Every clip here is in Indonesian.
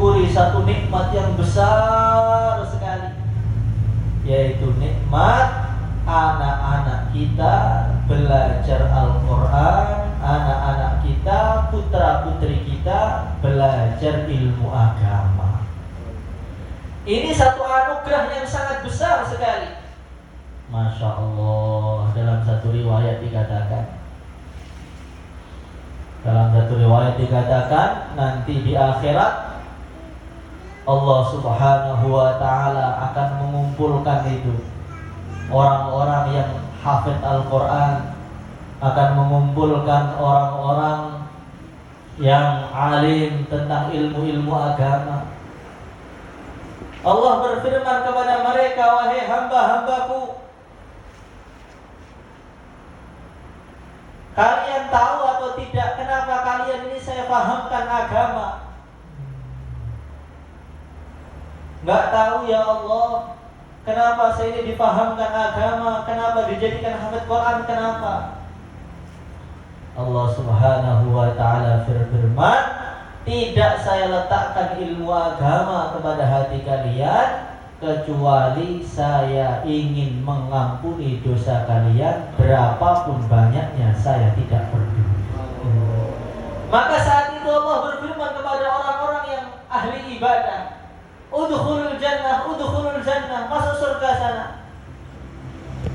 mensyukuri satu nikmat yang besar sekali, yaitu nikmat anak-anak kita belajar Al-Quran, anak-anak kita, putra-putri kita belajar ilmu agama. Ini satu anugerah yang sangat besar sekali. Masya Allah, dalam satu riwayat dikatakan nanti di akhirat Allah Subhanahu wa ta'ala akan mengumpulkan itu orang-orang yang hafid Al-Quran, akan mengumpulkan orang-orang yang alim tentang ilmu-ilmu agama. Allah berfirman kepada mereka, wahai hamba-hambaku, kalian tahu atau tidak kenapa kalian ini saya pahamkan agama? Enggak tahu ya Allah, kenapa saya ini dipahamkan agama? Kenapa dijadikan hafid Quran? Kenapa? Allah Subhanahu wa ta'ala berfirman, tidak saya letakkan ilmu agama kepada hati kalian kecuali saya ingin mengampuni dosa kalian, berapapun banyaknya saya tidak peduli. Maka saat itu Allah berfirman kepada orang-orang yang ahli ibadah, udkhulul jannah, masuk surga sana.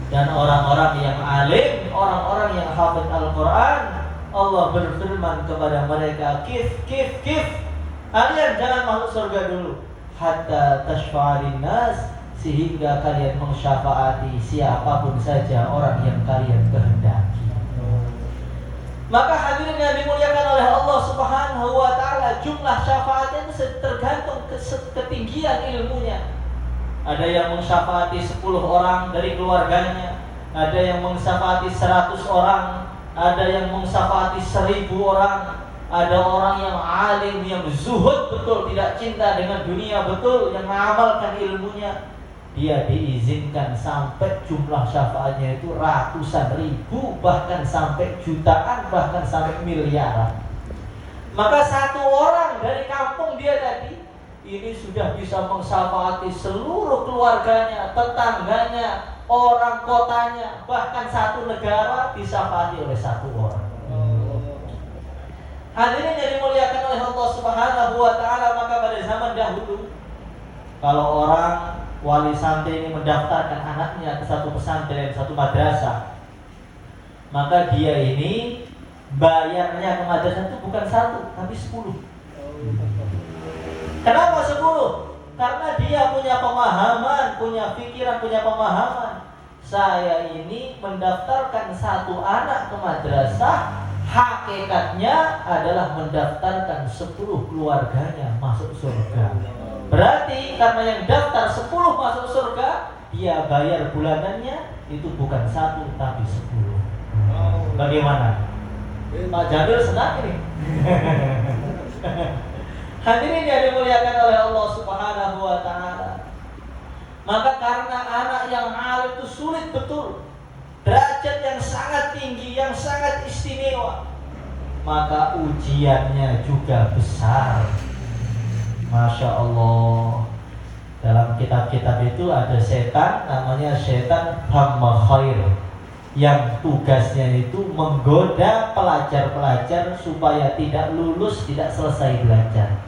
Dan orang-orang yang alim, orang-orang yang hafid Al-Quran, Allah berfirman kepada mereka, kif, kalian jangan masuk surga dulu, hatta tashfa'alin nas, sehingga kalian mensyafaati siapapun saja orang yang kalian kehendaki. Maka hadirin yang dimuliakan oleh Allah Subhanahu wa ta'ala, jumlah syafaatnya itu tergantung ketinggian ilmunya. Ada yang mensyafaati 10 orang dari keluarganya, ada yang mensyafaati 100 orang, ada yang mensyafaati 1000 orang. Ada orang yang alim, yang zuhud betul, tidak cinta dengan dunia betul, yang mengamalkan ilmunya, dia diizinkan sampai jumlah syafaatnya itu ratusan ribu, bahkan sampai jutaan, bahkan sampai miliaran. Maka satu orang dari kampung dia tadi ini sudah bisa mensyafaati seluruh keluarganya, tetangganya, orang kotanya, bahkan satu negara disyafaati oleh satu orang. Hadirin yang dimuliakan oleh Allah Subhanahu wa ta'ala, maka pada zaman dahulu kalau orang wali santri ini mendaftarkan anaknya ke satu pesantren, satu madrasah, maka dia ini bayarnya ke madrasah itu bukan 1 tapi 10. Kenapa 10? Karena dia punya pemahaman, punya pikiran, punya pemahaman. Saya ini mendaftarkan satu anak ke madrasah, hakikatnya adalah mendaftarkan 10 keluarganya masuk surga. Berarti karena yang daftar 10 masuk surga, dia bayar bulanannya itu bukan 1 tapi 10. Bagaimana? Pak Jamil senang ini. Hadirin yang dimuliakan oleh Allah Subhanahu wa ta'ala, maka karena anak yang alim itu sulit betul, derajat yang sangat tinggi, yang sangat istimewa, maka ujiannya juga besar. Masya Allah. Dalam kitab-kitab itu ada setan, namanya setan hamma khair, yang tugasnya itu menggoda pelajar-pelajar supaya tidak lulus, tidak selesai belajar.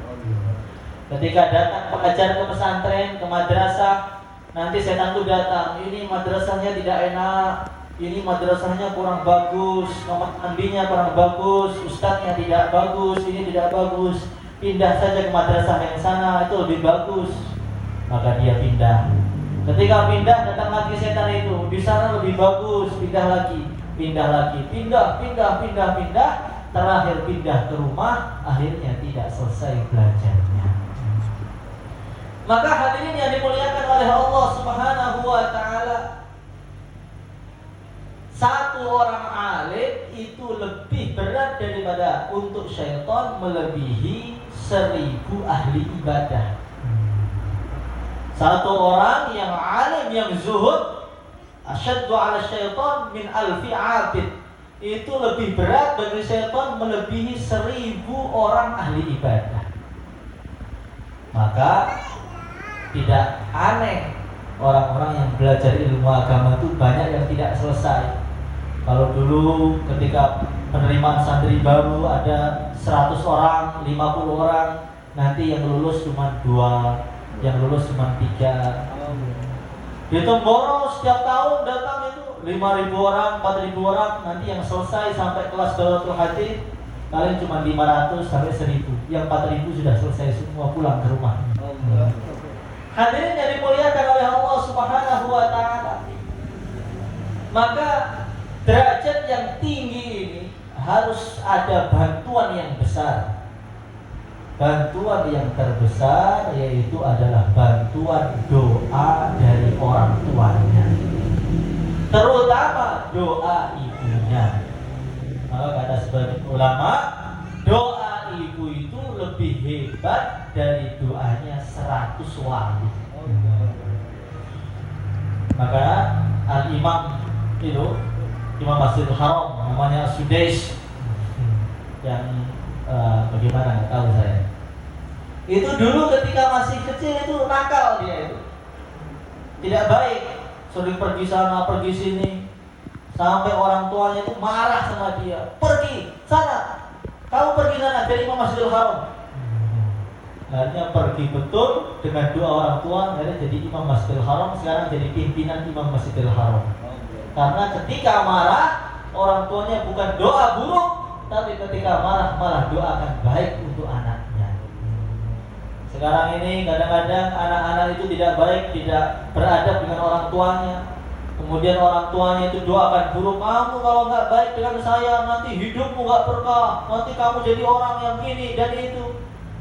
Ketika datang pelajar ke pesantren, ke madrasah, nanti setan itu datang, ini madrasahnya tidak enak, ini madrasahnya kurang bagus, kamar mandinya kurang bagus, ustadznya tidak bagus, ini tidak bagus, pindah saja ke madrasah yang sana, itu lebih bagus. Maka dia pindah. Ketika pindah, datang lagi setan itu, di sana lebih bagus, pindah lagi, pindah, terakhir pindah ke rumah, akhirnya tidak selesai belajarnya. Maka hadirin yang dimuliakan oleh Allah Subhanahu wa ta'ala, satu orang alim itu lebih berat daripada untuk syaitan melebihi 1000 ahli ibadah. Satu orang yang alim, yang zuhud, asyaddu ala syaitan min alfi abid, itu lebih berat bagi syaitan melebihi 1000 orang ahli ibadah. Maka tidak aneh orang-orang yang belajar ilmu agama itu banyak yang tidak selesai. Kalau dulu ketika penerimaan santri baru ada 100 orang, 50 orang, nanti yang lulus cuma 2, yang lulus cuma 3. Di Temboro setiap tahun datang itu 5.000 orang, 4.000 orang, nanti yang selesai sampai kelas Daulatul Hadis paling cuma 500 sampai 1.000. Yang 4.000 sudah selesai semua pulang ke rumah. Hadirin yang dimuliakan oleh Allah Subhanahu wa taala. Maka derajat yang tinggi ini harus ada bantuan yang besar. Bantuan yang terbesar yaitu adalah bantuan doa dari orang tuanya, terutama doa ibunya. Maka kata sebagian ulama, doa ibu itu lebih hebat dari doanya 100 wali. Maka Al-Imam itu, Imam Masjidil Haram, namanya Sudais, yang bagaimana nggak tahu saya. Itu dulu ketika masih kecil itu nakal dia itu, tidak baik, sering pergi sana pergi sini, sampai orang tuanya itu marah sama dia. Pergi sana, kamu pergi sana dari Imam Masjidil Haram. Akhirnya pergi betul dengan doa orang tua, akhirnya jadi Imam Masjidil Haram, sekarang jadi pimpinan Imam Masjidil Haram. Karena ketika marah, orang tuanya bukan doa buruk, tapi ketika marah malah doakan baik untuk anaknya. Sekarang ini kadang-kadang anak-anak itu tidak baik, tidak beradab dengan orang tuanya. Kemudian orang tuanya itu doakan buruk, kamu kalau nggak baik dengan saya nanti hidupmu nggak berkah, nanti kamu jadi orang yang ini dan itu.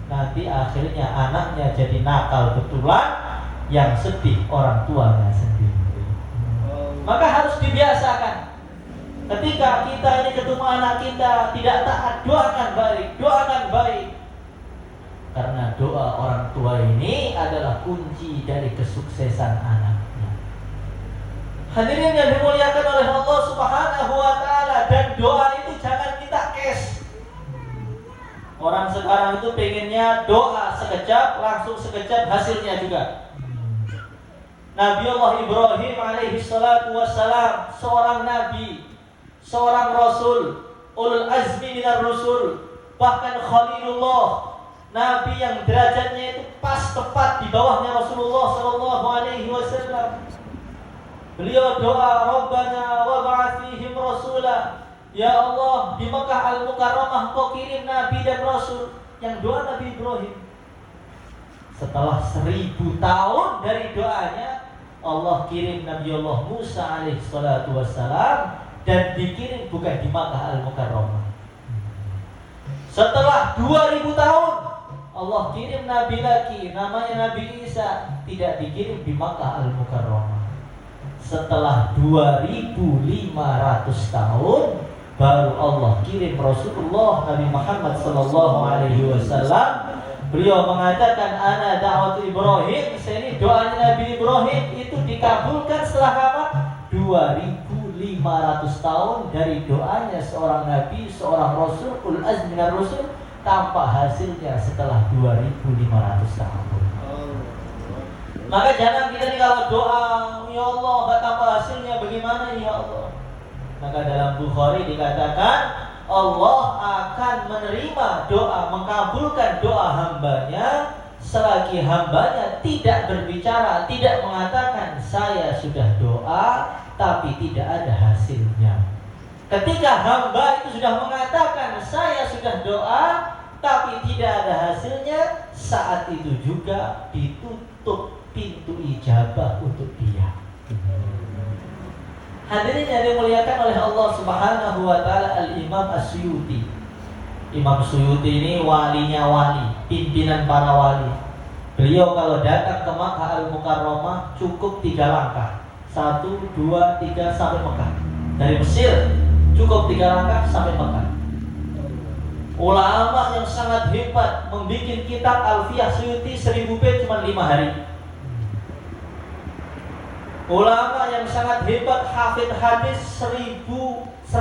Nanti akhirnya anaknya jadi nakal betulan, yang sedih orang tuanya sendiri. Maka harus dibiasakan. Ketika kita ini ketemu anak kita tidak taat, doakan baik, doakan baik. Karena doa orang tua ini adalah kunci dari kesuksesan anaknya. Hadirin yang dimuliakan oleh Allah Subhanahu wa taala, dan doa itu jangan minta cash. Orang sekarang itu pengennya doa sekejap, langsung sekejap hasilnya juga. Nabi Allah Ibrahim alaihi salatu wassalam, seorang nabi, seorang rasul, ulul azmi minar rusul, bahkan Khalilullah, nabi yang derajatnya itu pas tepat di bawahnya Rasulullah sallallahu alaihi wasallam. Beliau doa, Rabbana wa ba'ath fihim rasula. Ya Allah, di Mekah Al-Mukarramah Kau kirim nabi dan rasul. Yang doa Nabi Ibrahim. Setelah 1000 tahun dari doanya, Allah kirim Nabi Allah Musa alaihi salatu wassalam, dan dikirim bukan di Makkah Al-Mukarramah. Setelah 2000 tahun Allah kirim Nabi lagi, namanya Nabi Isa, tidak dikirim di Makkah Al-Mukarramah. Setelah 2500 tahun baru Allah kirim Rasulullah Nabi Muhammad sallallahu alaihi wasallam. Beliau mengatakan, ana da'watu Ibrahim, saya ini doanya Nabi Ibrahim itu dikabulkan setelah apa? 2500 tahun dari doanya seorang nabi, seorang rasul, ulul azmi minar rusul, tanpa hasilnya setelah 2500 tahun. Maka jangan kita nih kalau doa, ya Allah gak tanpa hasilnya, bagaimana ya Allah? Maka dalam Bukhari dikatakan, Allah akan menerima doa, mengabulkan doa hambanya selagi hambanya tidak berbicara, tidak mengatakan saya sudah doa tapi tidak ada hasilnya. Ketika hamba itu sudah mengatakan saya sudah doa tapi tidak ada hasilnya, saat itu juga ditutup pintu ijabah untuk dia. Hadirin yang dimuliakan oleh Allah Subhanahu wa taala, Al-Imam As-Suyuti. Imam Suyuti ini walinya wali, pimpinan para wali. Beliau kalau datang ke Makkah Al-Mukarramah cukup 3 langkah. 1, 2, 3 sampai Mekah. Dari Mesir cukup 3 langkah sampai Mekah. Ulama yang sangat hebat membuat kitab Alfiyah Suyuti 1000 bait cuma 5 hari. Ulama yang sangat hebat hafid hadis 100.000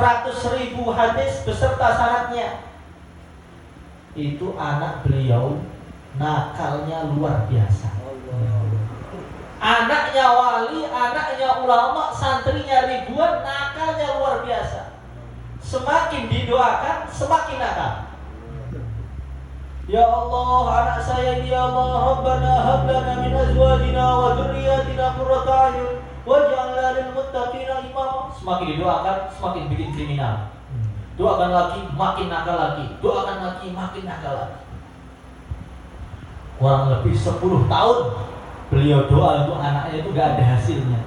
hadis beserta sanadnya. Itu anak beliau nakalnya luar biasa. Anaknya wali, anaknya ulama, santrinya ribuan, nakalnya luar biasa. Semakin didoakan, semakin nakal. Ya Allah, anak saya ini, ya Allah, Rabbana hab lana min azwajina wa dzurriyyatina qurrata a'yun waj'alna lil muttaqina imama. Semakin didoakan, semakin bikin kriminal. Doakan lagi, makin nakal lagi. Doakan lagi, makin nakal lagi. Kurang lebih 10 tahun beliau doa untuk anaknya itu gak ada hasilnya.